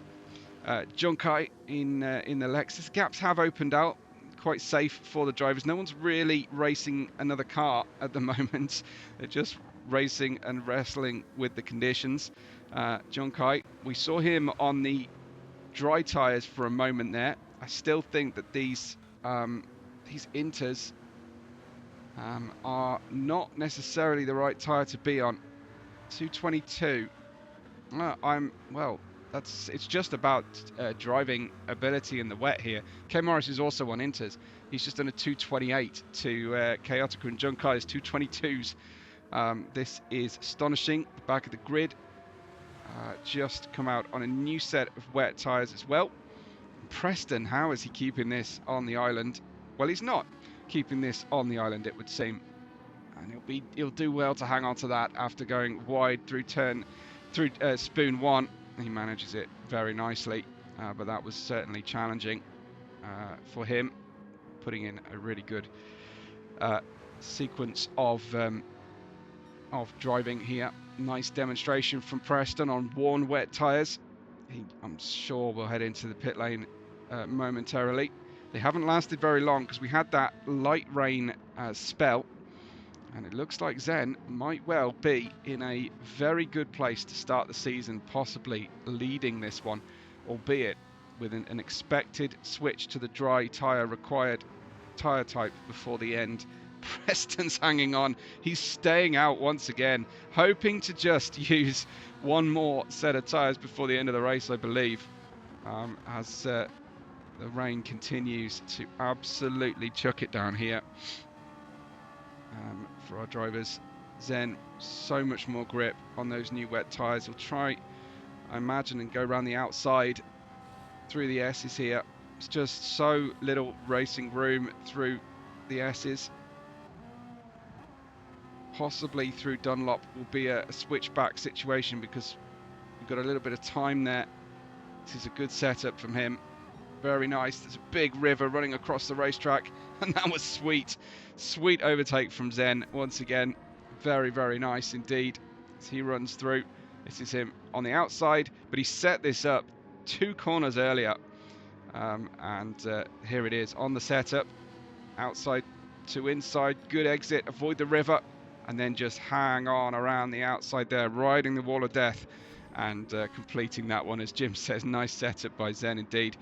Junkai in the Lexus. Gaps have opened out, quite safe for the drivers. No one's really racing another car at the moment. They're just racing and wrestling with the conditions. Junkai, we saw him on the dry tyres for a moment there. I still think that these Inters are not necessarily the right tyre to be on. 222. It's just about driving ability in the wet here. K Morris is also on Inters. He's just done a 228 to Chaotica and Junkai's 222s. This is astonishing. The back of the grid just come out on a new set of wet tyres as well. Preston, how is he keeping this on the island? Well, he's not keeping this on the island, it would seem, and he'll do well to hang on to that after going wide through spoon 1. He manages it very nicely, but that was certainly challenging for him, putting in a really good sequence of driving here. Nice demonstration from Preston on worn wet tyres. I'm sure we'll head into the pit lane momentarily. They haven't lasted very long because we had that light rain spell, and it looks like Zen might well be in a very good place to start the season, possibly leading this one, albeit with an expected switch to the dry tyre required tyre type before the end. Preston's hanging on. He's staying out once again, hoping to just use one more set of tyres before the end of the race, I believe, as the rain continues to absolutely chuck it down here. For our drivers, Zen, so much more grip on those new wet tyres. He'll try, I imagine, and go around the outside through the S's here. It's just so little racing room through the S's. Possibly through Dunlop will be a switchback situation because we've got a little bit of time there. This is a good setup from him. Very nice. There's a big river running across the racetrack, and that was sweet. Sweet overtake from Zen once again. Very, very nice indeed as he runs through. This is him on the outside, but he set this up 2 corners earlier. And here it is on the setup. Outside to inside. Good exit. Avoid the river. And then just hang on around the outside there, riding the wall of death and completing that one. As Jim says, nice setup by Zen indeed.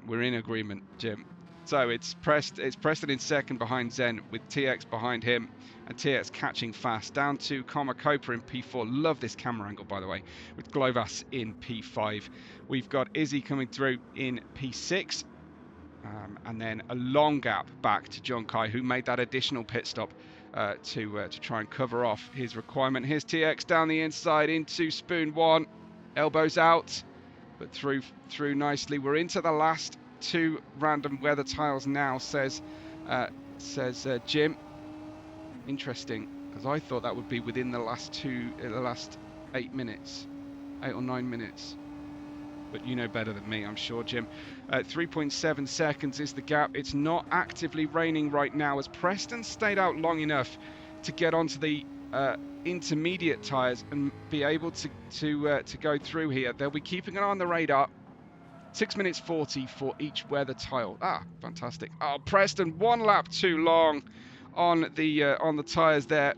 We're in agreement, Jim. So it's Preston in second behind Zen with TX behind him, and TX catching fast down to Komakopa in P4. Love this camera angle, by the way, with Glovas in P5. We've got Izzy coming through in P6, and then a long gap back to Junkai, who made that additional pit stop to try and cover off his requirement. Here's TX down the inside into spoon 1, elbows out, but through nicely. We're into the last 2 random weather tiles now, says Jim. Interesting, because I thought that would be within the last 8 minutes, 8 or 9 minutes. But you know better than me, I'm sure, Jim. 3.7 seconds is the gap. It's not actively raining right now, as Preston stayed out long enough to get onto the intermediate tyres and be able to go through here. They'll be keeping an eye on the radar. 6 minutes 40 for each weather tile. Fantastic. Oh, Preston, 1 lap too long on the tyres there.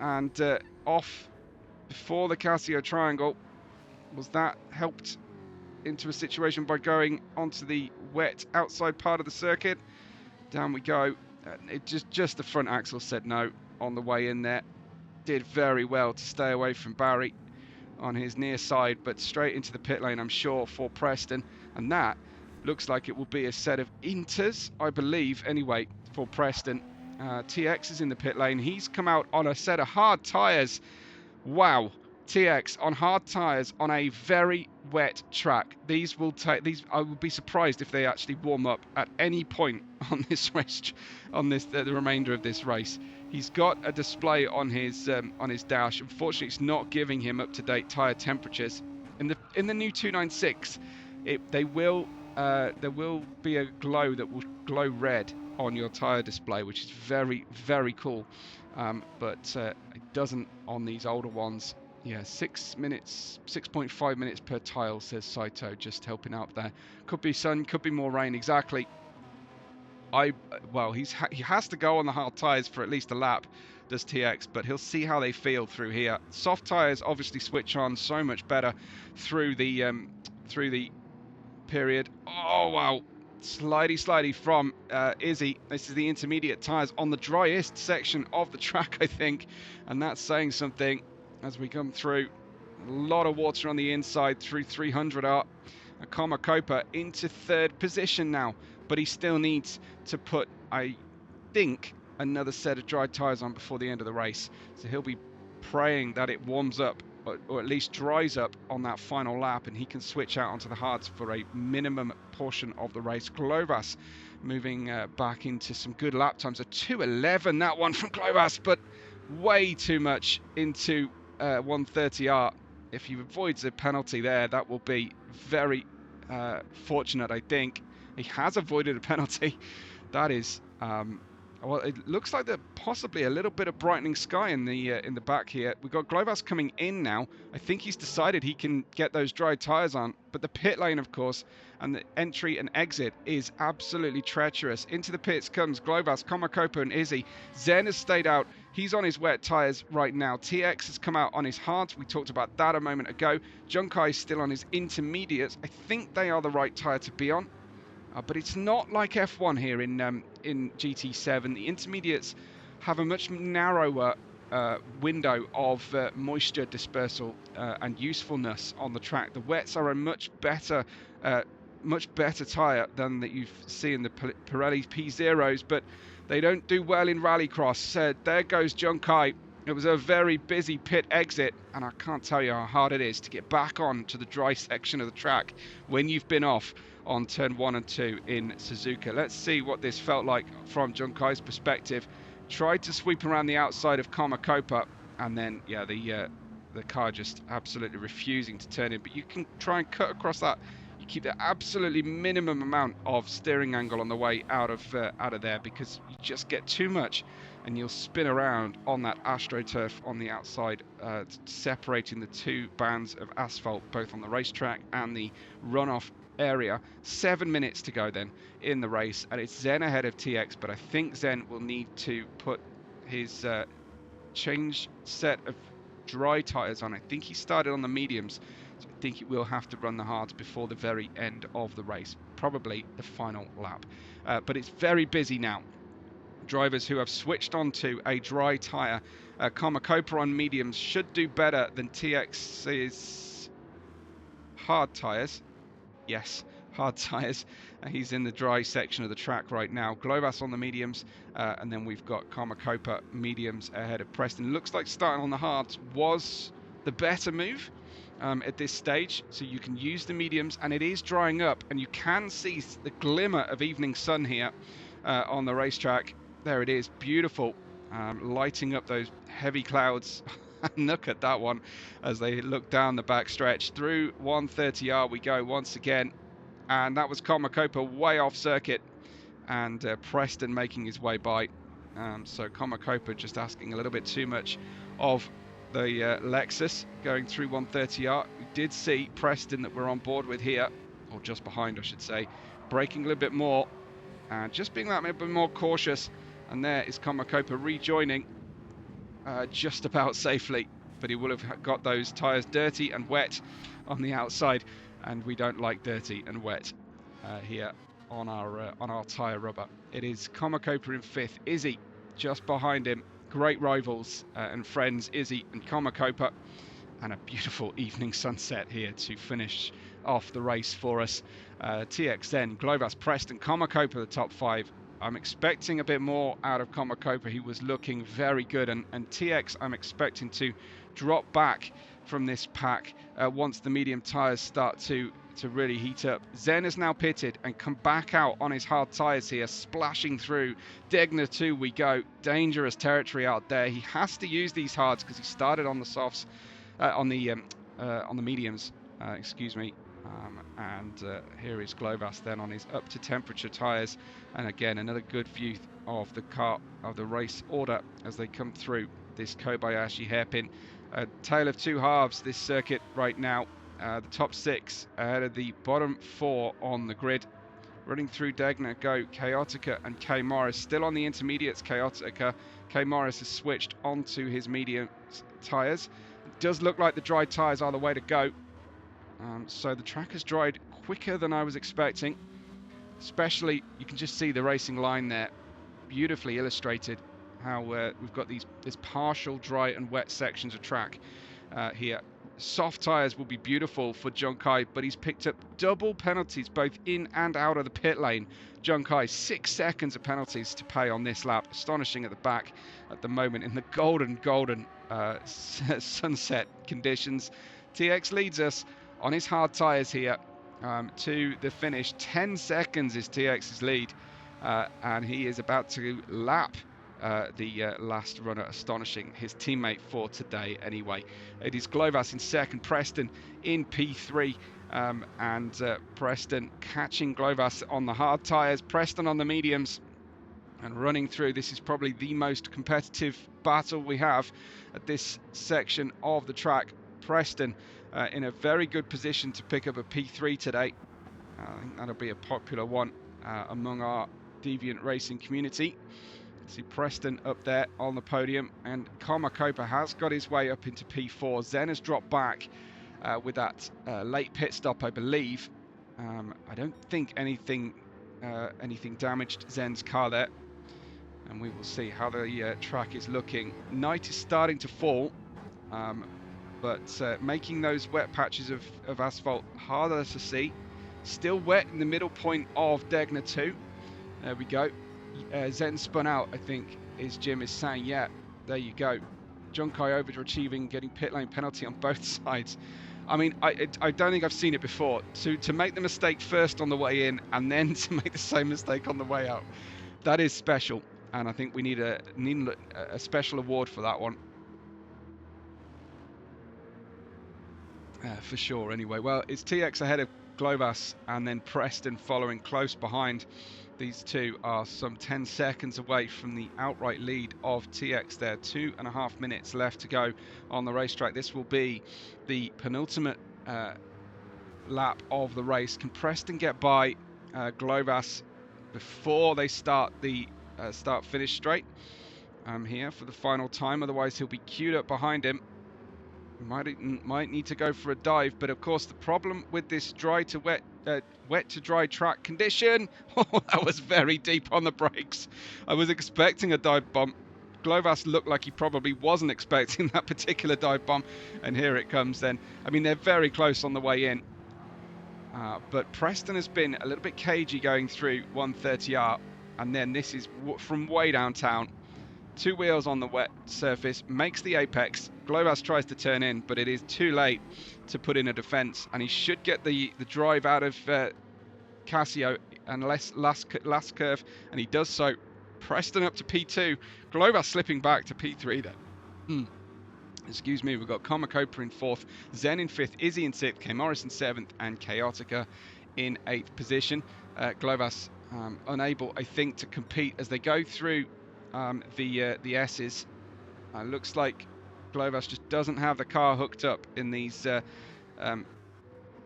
and off before the Casio triangle. Was that helped into a situation by going onto the wet outside part of the circuit? Down we go. It just the front axle said no on the way in there. Did very well to stay away from Barry on his near side, but straight into the pit lane, I'm sure, for Preston. And that looks like it will be a set of inters, I believe, anyway, for Preston. TX is in the pit lane. He's come out on a set of hard tyres. Wow. TX on hard tyres on a very wet track. These will take these. I would be surprised if they actually warm up at any point on this race, on this the remainder of this race. He's got a display on his dash. Unfortunately, it's not giving him up-to-date tyre temperatures. In the new 296, there will be a glow that will glow red on your tyre display, which is very, very cool. But it doesn't on these older ones. Yeah, 6 minutes, 6.5 minutes per tile, says Saito, just helping out there. Could be sun, could be more rain, exactly. Well, he has to go on the hard tyres for at least a lap, does TX, but he'll see how they feel through here. Soft tyres obviously switch on so much better through the period. Oh, wow. Slidey from Izzy. This is the intermediate tyres on the driest section of the track, I think, and that's saying something as we come through. A lot of water on the inside through 300R. Komakopa into third position now, but he still needs to put, I think, another set of dry tyres on before the end of the race. So he'll be praying that it warms up, or at least dries up on that final lap, and he can switch out onto the hards for a minimum portion of the race. Globas moving back into some good lap times. A 2:11, that one from Globas, but way too much into 130R. If he avoids a penalty there, that will be very fortunate, I think. He has avoided a penalty. That is, well, it looks like there's possibly a little bit of brightening sky in the back here. We've got Globas coming in now. I think he's decided he can get those dry tyres on, but the pit lane, of course, and the entry and exit is absolutely treacherous. Into the pits comes Globas, Komakopa and Izzy. Zen has stayed out. He's on his wet tyres right now. TX has come out on his hards. We talked about that a moment ago. Junkai is still on his intermediates. I think they are the right tyre to be on. But it's not like F1 here in GT7. The intermediates have a much narrower window of moisture dispersal and usefulness on the track. The wets are a much better tyre than that you see in the Pirelli P0s, but they don't do well in rallycross. There goes Junkai. It was a very busy pit exit, and I can't tell you how hard it is to get back on to the dry section of the track when you've been off on turn 1 and 2 in Suzuka. Let's see what this felt like from Junkai's perspective. Tried to sweep around the outside of Komakopa, and then, yeah, the car just absolutely refusing to turn in. But you can try and cut across that. You keep the absolutely minimum amount of steering angle on the way out of there, because you just get too much and you'll spin around on that AstroTurf on the outside, separating the two bands of asphalt, both on the racetrack and the runoff area. 7 minutes to go then in the race, and it's Zen ahead of TX, but I think Zen will need to put his change set of dry tyres on. I think he started on the mediums, so I think he will have to run the hards before the very end of the race, probably the final lap. But it's very busy now. Drivers who have switched onto a dry tyre. Komakopa on mediums should do better than TX's hard tyres. Yes, hard tyres. He's in the dry section of the track right now. Globas on the mediums, and then we've got Komakopa mediums ahead of Preston. Looks like starting on the hards was the better move at this stage, so you can use the mediums, and it is drying up, and you can see the glimmer of evening sun here on the racetrack. There it is, beautiful, lighting up those heavy clouds. Look at that one as they look down the back stretch. Through 130R we go once again, and that was Komakopa way off circuit, and Preston making his way by. So Komakopa just asking a little bit too much of the Lexus going through 130R. We did see Preston that we're on board with here, or just behind I should say, braking a little bit more and just being that little bit more cautious. And there is Komakopa rejoining. just about safely, but he will have got those tyres dirty and wet on the outside, and we don't like dirty and wet here on our tyre rubber. It is Comacopa in 5th, Izzy just behind him. Great rivals and friends, Izzy and Comacopa, and a beautiful evening sunset here to finish off the race for us. TX then, Globus, Preston, Comacopa, the top 5. I'm expecting a bit more out of Comacopa. He was looking very good, and TX I'm expecting to drop back from this pack once the medium tyres start to really heat up. Zen is now pitted and come back out on his hard tyres here, splashing through. Degner 2 we go. Dangerous territory out there. He has to use these hards because he started on the softs, on the mediums, excuse me. And here is Globus then on his up to temperature tyres, and again another good view of the race order as they come through this Kobayashi hairpin. Tale of two halves this circuit right now. The top 6 ahead of the bottom 4 on the grid. Running through Degner go Chaotica and K Morris, still on the intermediates. Chaotica, K Morris has switched onto his medium tyres. It does look like the dry tyres are the way to go. So the track has dried quicker than I was expecting. Especially, you can just see the racing line there, beautifully illustrated how we've got this partial dry and wet sections of track here. Soft tyres will be beautiful for Junkai, but he's picked up double penalties both in and out of the pit lane. Junkai, 6 seconds of penalties to pay on this lap. Astonishing at the back at the moment in the golden sunset conditions. TX leads us on his hard tyres here to the finish. 10 seconds is TX's lead, and he is about to lap the last runner. Astonishing, his teammate for today anyway. It is Globus in 2nd, Preston in P3, and Preston catching Globus on the hard tyres, Preston on the mediums, and running through. This is probably the most competitive battle we have at this section of the track. Preston in a very good position to pick up a P3 today. I think that'll be a popular one among our Deviant racing community. See Preston up there on the podium, and Comacopa has got his way up into P4. Zen has dropped back with that late pit stop, I believe. I don't think anything damaged Zen's car there, and we will see how the track is looking. Night is starting to fall, but making those wet patches of asphalt harder to see. Still wet in the middle point of Degner 2. There we go. Zen spun out, I think, is Jim is saying. Yeah, there you go. Junkai overachieving, getting pit lane penalty on both sides. I mean, I don't think I've seen it before. To make the mistake first on the way in and then to make the same mistake on the way out. That is special, and I think we need a special award for that one. For sure, anyway. Well, it's TX ahead of Globus and then Preston following close behind. These two are some 10 seconds away from the outright lead of TX there. 2.5 minutes left to go on the racetrack. This will be the penultimate lap of the race. Can Preston get by Globus before they start the start-finish straight here for the final time? Otherwise, he'll be queued up behind him. Might need to go for a dive, but of course the problem with this dry to wet to dry track condition, that was very deep on the brakes. I was expecting a dive bomb. Globus looked like he probably wasn't expecting that particular dive bomb, and here it comes then. I mean, they're very close on the way in, but Preston has been a little bit cagey going through 130R, and then this is from way downtown. 2 wheels on the wet surface, makes the apex. Globus tries to turn in, but it is too late to put in a defence, and he should get the drive out of Casio unless last curve, and he does so. Preston up to P2, Globus slipping back to P3 then. Excuse me, we've got Comacopa in 4th, Zen in 5th, Izzy in 6th, K Morris in 7th, and Chaotica in 8th position. Globus unable, I think, to compete as they go through the S's. Looks like Globus just doesn't have the car hooked up in these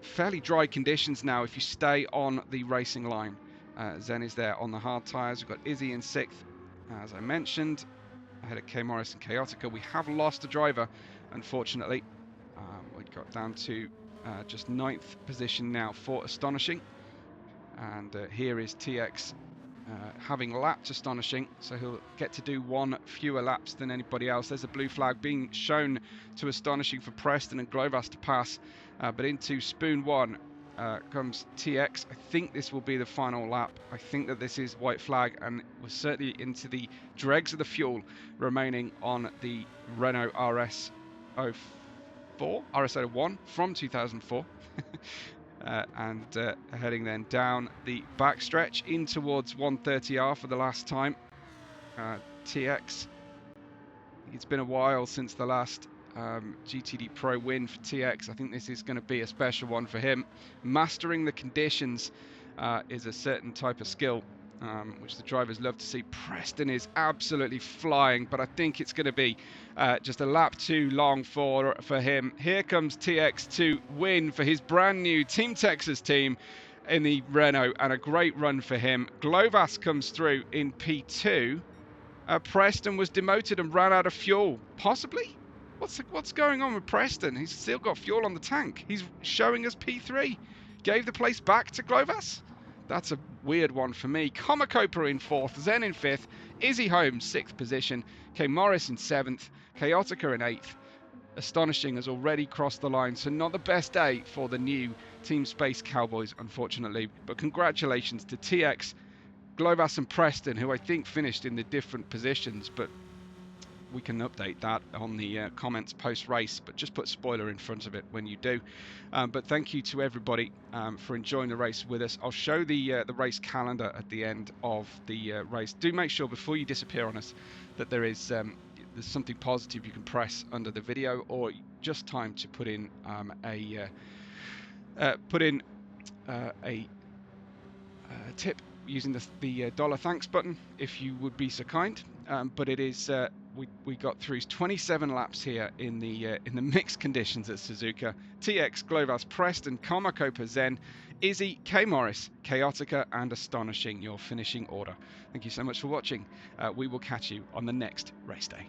fairly dry conditions now if you stay on the racing line. Zen is there on the hard tyres. We've got Izzy in 6th, as I mentioned. ahead of K Morris and Chaotica. We have lost a driver, unfortunately. We got down to just 9th position now for Astonishing. And here is TX having lapped Astonishing, so he'll get to do 1 fewer laps than anybody else. There's a blue flag being shown to Astonishing for Preston and Glovas to pass, but into Spoon 1 comes TX. I think this will be the final lap. I think that this is white flag, and we're certainly into the dregs of the fuel remaining on the Renault RS01 from 2004. And heading then down the backstretch in towards 130R for the last time. TX, it's been a while since the last GTDPRO win for TX. I think this is going to be a special one for him. Mastering the conditions is a certain type of skill, which the drivers love to see. Preston is absolutely flying, but I think it's going to be just a lap too long for him. Here comes TX to win for his brand new Team Texas team in the Renault, and a great run for him. Glovas comes through in P2. Preston was demoted and ran out of fuel. Possibly? What's going on with Preston? He's still got fuel on the tank. He's showing us P3. Gave the place back to Glovas? That's a weird one for me. Komakopa in 4th, Zen in 5th, Izzy Holmes 6th position, K Morris in 7th, Chaotica in 8th. Astonishing has already crossed the line, so not the best day for the new Team Space Cowboys, unfortunately. But congratulations to TX, Glovas and Preston, who I think finished in the different positions, but we can update that on the comments post-race, but just put spoiler in front of it when you do. But thank you to everybody for enjoying the race with us. I'll show the race calendar at the end of the race. Do make sure before you disappear on us that there's something positive you can press under the video, or just time to put in a tip using the dollar thanks button, if you would be so kind. But it is we got through 27 laps here in the mixed conditions at Suzuka. TX, Glovas, Preston, Komakopa, Zen, Izzy, K Morris, Chaotica, and Astonishing, your finishing order. Thank you so much for watching. We will catch you on the next race day.